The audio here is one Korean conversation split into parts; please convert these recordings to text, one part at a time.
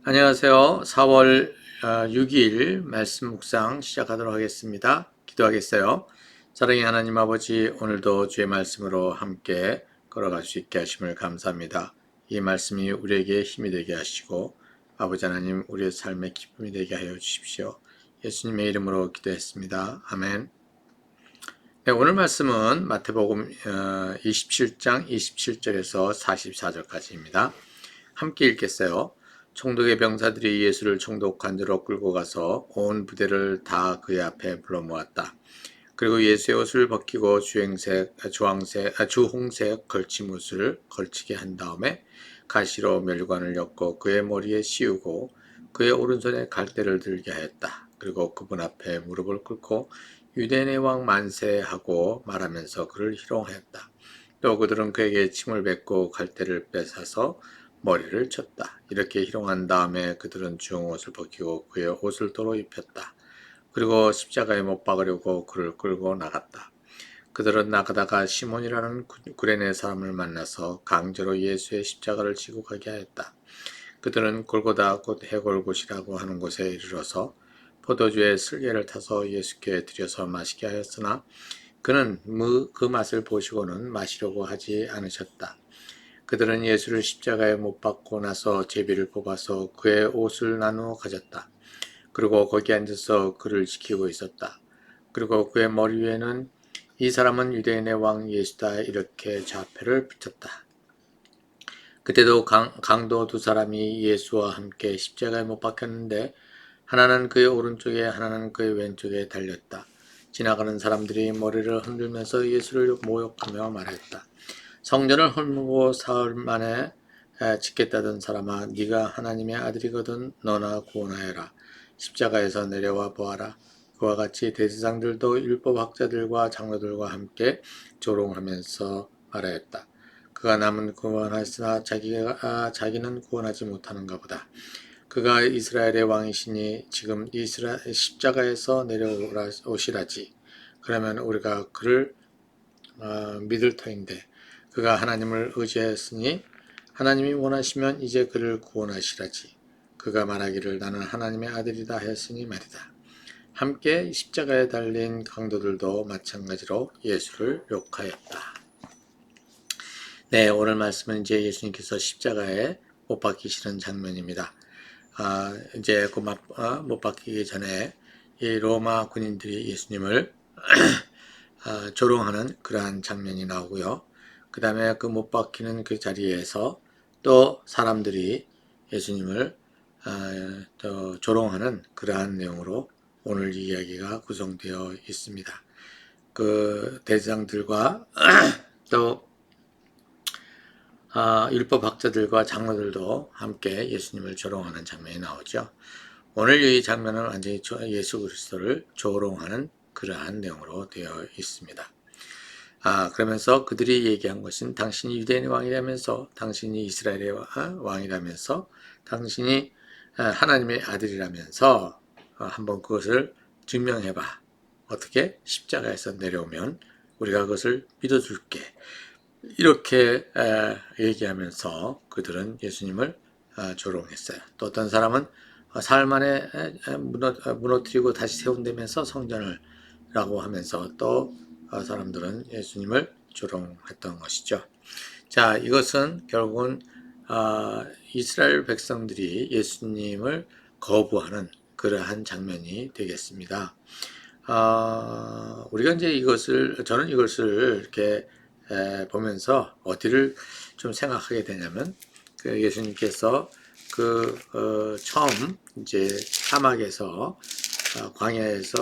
안녕하세요. 4월 6일 말씀 묵상 시작하도록 하겠습니다. 기도하겠어요. 사랑의 하나님 아버지, 오늘도 주의 말씀으로 함께 걸어갈 수 있게 하심을 감사합니다. 이 말씀이 우리에게 힘이 되게 하시고 아버지 하나님, 우리의 삶의 기쁨이 되게 하여 주십시오. 예수님의 이름으로 기도했습니다. 아멘. 네, 오늘 말씀은 마태복음 27장 27절에서 44절까지입니다. 함께 읽겠어요. 총독의 병사들이 예수를 총독관저로 끌고 가서 온 부대를 다 그의 앞에 불러 모았다. 그리고 예수의 옷을 벗기고 주홍색 걸침옷을 걸치게 한 다음에 가시로 멸관을 엮고 그의 머리에 씌우고 그의 오른손에 갈대를 들게 하였다. 그리고 그분 앞에 무릎을 꿇고 유대인의 왕 만세하고 말하면서 그를 희롱하였다. 또 그들은 그에게 침을 뱉고 갈대를 빼앗아서 머리를 쳤다. 이렇게 희롱한 다음에 그들은 주홍옷을 벗기고 그의 옷을 도로 입혔다. 그리고 십자가에 못 박으려고 그를 끌고 나갔다. 그들은 나가다가 시몬이라는 구레네 사람을 만나서 강제로 예수의 십자가를 지고 가게 하였다. 그들은 골고다 곧 해골곳이라고 하는 곳에 이르러서 포도주에 슬개를 타서 예수께 드려서 마시게 하였으나 그는 그 맛을 보시고는 마시려고 하지 않으셨다. 그들은 예수를 십자가에 못 박고 나서 제비를 뽑아서 그의 옷을 나누어 가졌다. 그리고 거기 앉아서 그를 지키고 있었다. 그리고 그의 머리 위에는 이 사람은 유대인의 왕 예수다 이렇게 좌표를 붙였다. 그때도 강도 두 사람이 예수와 함께 십자가에 못 박혔는데 하나는 그의 오른쪽에 하나는 그의 왼쪽에 달렸다. 지나가는 사람들이 머리를 흔들면서 예수를 모욕하며 말했다. 성전을 헐고 사흘 만에 짓겠다던 사람아, 네가 하나님의 아들이거든 너나 구원하여라. 십자가에서 내려와 보아라. 그와 같이 대제사장들도 율법학자들과 장로들과 함께 조롱하면서 말하였다. 그가 남은 구원하였으나 자기는 구원하지 못하는가 보다. 그가 이스라엘의 왕이시니 지금 십자가에서 내려오시라지. 그러면 우리가 그를 믿을 터인데 그가 하나님을 의지하였으니 하나님이 원하시면 이제 그를 구원하시라지. 그가 말하기를 나는 하나님의 아들이다 하였으니 말이다. 함께 십자가에 달린 강도들도 마찬가지로 예수를 욕하였다. 네, 오늘 말씀은 이제 예수님께서 십자가에 못 박히시는 장면입니다. 이제 못 박히기 전에 이 로마 군인들이 예수님을 조롱하는 그러한 장면이 나오고요. 그 다음에 그 못 박히는 그 자리에서 또 사람들이 예수님을 조롱하는 그러한 내용으로 오늘 이야기가 구성되어 있습니다. 그 대제사장들과 또 율법학자들과 장로들도 함께 예수님을 조롱하는 장면이 나오죠. 오늘 이 장면은 완전히 예수 그리스도를 조롱하는 그러한 내용으로 되어 있습니다. 그러면서 그들이 얘기한 것은 당신이 유대인의 왕이라면서, 당신이 이스라엘의 왕이라면서, 당신이 하나님의 아들이라면서 한번 그것을 증명해봐. 어떻게? 십자가에서 내려오면 우리가 그것을 믿어줄게. 이렇게 얘기하면서 그들은 예수님을 조롱했어요. 또 어떤 사람은 사흘 만에 무너뜨리고 다시 세운다면서 성전을 라고 하면서 또 사람들은 예수님을 조롱했던 것이죠. 자, 이것은 결국은 이스라엘 백성들이 예수님을 거부하는 그러한 장면이 되겠습니다. 우리가 이제 저는 이것을 이렇게 보면서 어디를 좀 생각하게 되냐면, 그 예수님께서 처음 이제 사막에서 광야에서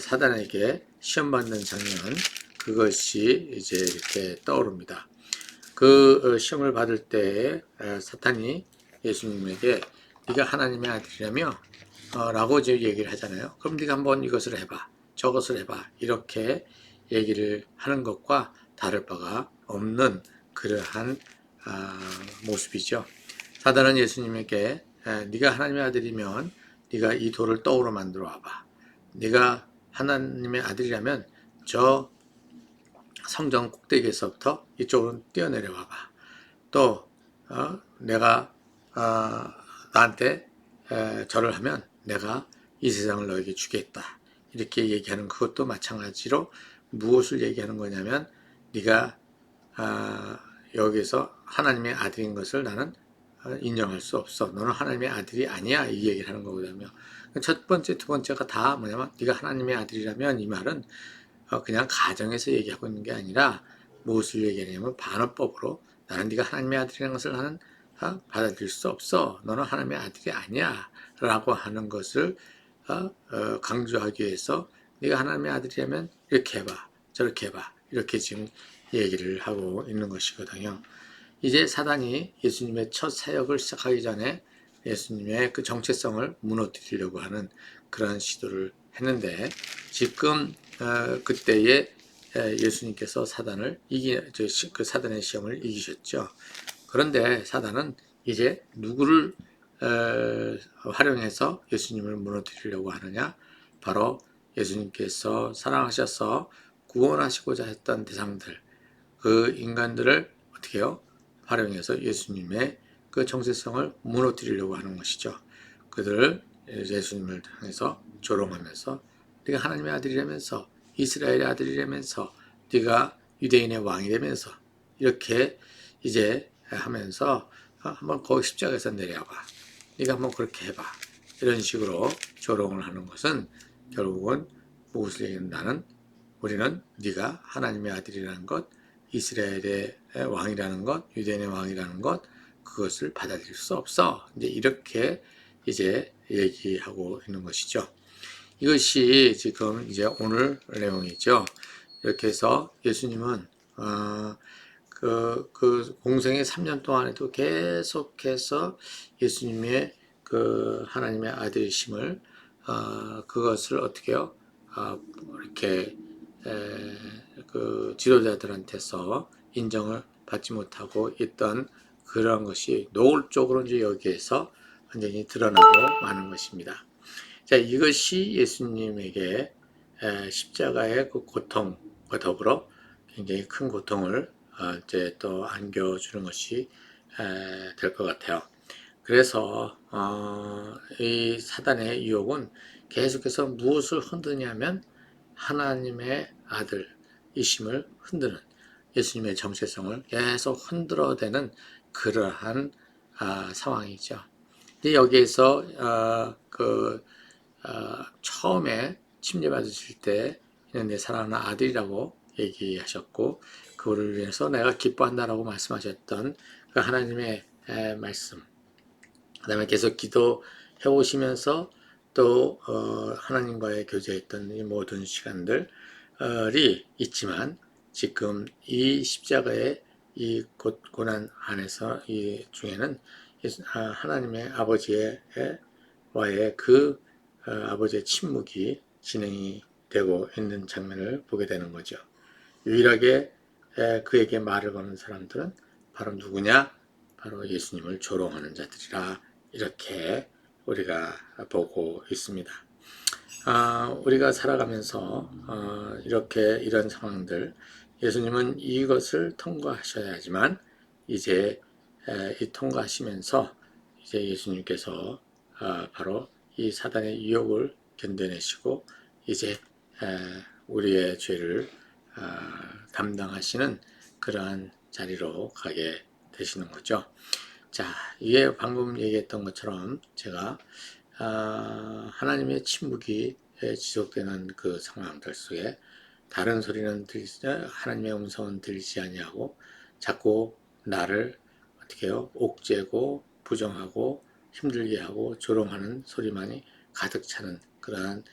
사단에게 시험 받는 장면, 그것이 이제 이렇게 떠오릅니다. 그 시험을 받을 때 사탄이 예수님에게 네가 하나님의 아들이라며 라고 이제 얘기를 하잖아요. 그럼 네가 한번 이것을 해봐, 저것을 해봐, 이렇게 얘기를 하는 것과 다를 바가 없는 그러한 모습이죠. 사단은 예수님에게 네가 하나님의 아들이면 네가 이 돌을 떡으로 만들어 와봐. 네가 하나님의 아들이라면 저 성전 꼭대기에서부터 이쪽으로 뛰어내려 와봐. 또 내가 나한테 절을 하면 내가 이 세상을 너에게 주겠다. 이렇게 얘기하는 그것도 마찬가지로 무엇을 얘기하는 거냐면 네가 여기서 하나님의 아들인 것을 나는 인정할 수 없어. 너는 하나님의 아들이 아니야. 이 얘기를 하는 거거든요. 첫 번째, 두 번째가 다 뭐냐면 네가 하나님의 아들이라면 이 말은 그냥 가정에서 얘기하고 있는 게 아니라 무엇을 얘기하냐면 반어법으로 나는 네가 하나님의 아들이라는 것을 나는 받아들일 수 없어. 너는 하나님의 아들이 아니야. 라고 하는 것을 강조하기 위해서 네가 하나님의 아들이라면 이렇게 해봐. 저렇게 해봐. 이렇게 지금 얘기를 하고 있는 것이거든요. 이제 사단이 예수님의 첫 사역을 시작하기 전에 예수님의 그 정체성을 무너뜨리려고 하는 그런 시도를 했는데 지금 그때에 예수님께서 사단을 그 사단의 시험을 이기셨죠. 그런데 사단은 이제 누구를 활용해서 예수님을 무너뜨리려고 하느냐? 바로 예수님께서 사랑하셔서 구원하시고자 했던 대상들, 그 인간들을 어떻게 해요? 활용해서 예수님의 그 정체성을 무너뜨리려고 하는 것이죠. 그들을 예수님을 향해서 조롱하면서 네가 하나님의 아들이라면서 이스라엘의 아들이라면서 네가 유대인의 왕이라면서 이렇게 이제 하면서 한번 거기 십자가에서 내려봐. 네가 한번 그렇게 해봐. 이런 식으로 조롱을 하는 것은 결국은 무엇을 얘기한다는 우리는 네가 하나님의 아들이라는 것, 이스라엘의 왕이라는 것, 유대인의 왕이라는 것, 그것을 받아들일 수 없어. 이제 이렇게 이제 얘기하고 있는 것이죠. 이것이 지금 이제 오늘 내용이죠. 이렇게 해서 예수님은 그 공생의 3년 동안에도 계속해서 예수님의 그 하나님의 아들이심을 그것을 어떻게 해요? 이렇게 그 지도자들한테서 인정을 받지 못하고 있던 그런 것이 노골적으로 이제 여기에서 완전히 드러나고 마는 것입니다. 자, 이것이 예수님에게 십자가의 그 고통과 더불어 굉장히 큰 고통을 이제 또 안겨주는 것이 될 것 같아요. 그래서 이 사단의 유혹은 계속해서 무엇을 흔드냐면 하나님의 아들이심을 흔드는 예수님의 정체성을 계속 흔들어대는 그러한 상황이죠. 여기에서 처음에 침례받으실 때 내 사랑하는 아들이라고 얘기하셨고 그거를 위해서 내가 기뻐한다라고 말씀하셨던 그 하나님의 말씀, 그 다음에 계속 기도해 오시면서 또 하나님과의 교제했던 이 모든 시간들이 있지만 지금 이 십자가의 이 고난 안에서 이 중에는 하나님의 아버지의 와의 그 아버지의 침묵이 진행이 되고 있는 장면을 보게 되는 거죠. 유일하게 그에게 말을 거는 사람들은 바로 누구냐? 바로 예수님을 조롱하는 자들이라 이렇게 우리가 보고 있습니다. 우리가 살아가면서 이렇게 이런 상황들 예수님은 이것을 통과하셔야지만 이제 이 통과하시면서 이제 예수님께서 바로 이 사단의 유혹을 견뎌내시고 이제 우리의 죄를 담당하시는 그러한 자리로 가게 되시는 거죠. 자, 이게 방금 얘기했던 것처럼 제가 하나님의 침묵이 지속되는 그 상황들 속에 다른 소리는 하나님의 음성은 들리지 아니하고 자꾸 나를 어떻게 해요? 옥죄고 부정하고 힘들게 하고 조롱하는 소리만이 가득 차는 그러한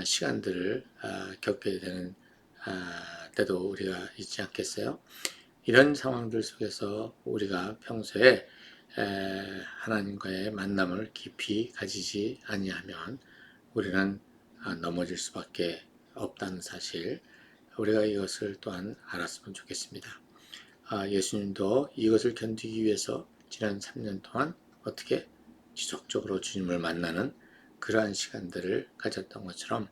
시간들을 겪게 되는 때도 우리가 있지 않겠어요? 이런 상황들 속에서 우리가 평소에 하나님과의 만남을 깊이 가지지 아니하면 우리는 넘어질 수밖에 없다는 사실, 우리가 이것을 또한 알았으면 좋겠습니다. 예수님도 이것을 견디기 위해서 지난 3년 동안 어떻게 지속적으로 주님을 만나는 그러한 시간들을 가졌던 것처럼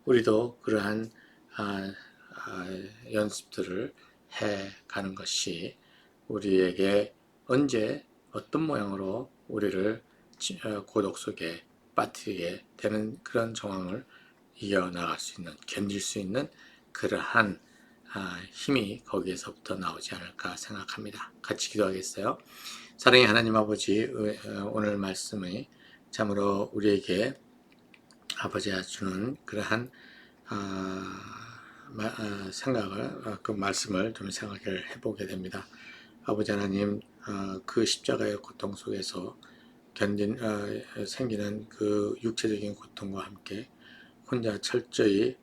우리도 그러한 연습들을 해 가는 것이 우리에게 언제 어떤 모양으로 우리를 고독 속에 빠뜨리게 되는 그런 정황을 이겨나갈 수 있는, 견딜 수 있는 그러한 힘이 거기에서부터 나오지 않을까 생각합니다. 같이 기도하겠어요. 사랑의 하나님 아버지, 오늘 말씀이 참으로 우리에게 아버지가 주는 그러한 생각을, 그 말씀을 좀 생각을 해보게 됩니다. 아버지 하나님, 그 십자가의 고통 속에서 생기는 그 육체적인 고통과 함께 혼자 철저히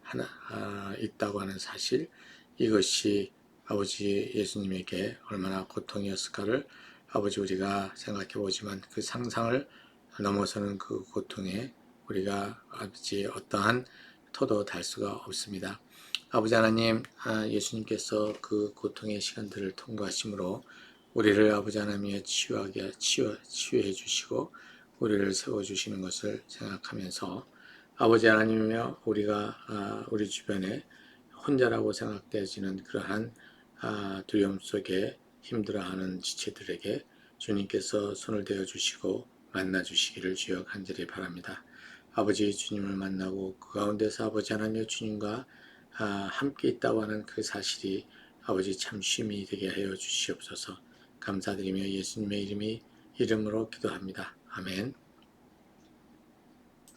있다고 하는 사실, 이것이 아버지 예수님에게 얼마나 고통이었을까를 아버지 우리가 생각해 보지만, 그 상상을 넘어서는 그 고통에 우리가 아버지 어떠한 토도 달 수가 없습니다. 아버지 하나님, 예수님께서 그 고통의 시간들을 통과하심으로 우리를 아버지 하나님의 치유해 주시고 우리를 세워주시는 것을 생각하면서, 아버지 하나님이며 우리 주변에 혼자라고 생각되어지는 그러한 두려움 속에 힘들어하는 지체들에게 주님께서 손을 대어 주시고 만나 주시기를 주여 간절히 바랍니다. 아버지 주님을 만나고 그 가운데서 아버지 하나님 주님과 함께 있다고 하는 그 사실이 아버지 참 쉼이 되게 하여 주시옵소서. 감사드리며 예수님의 이름으로 기도합니다. 아멘.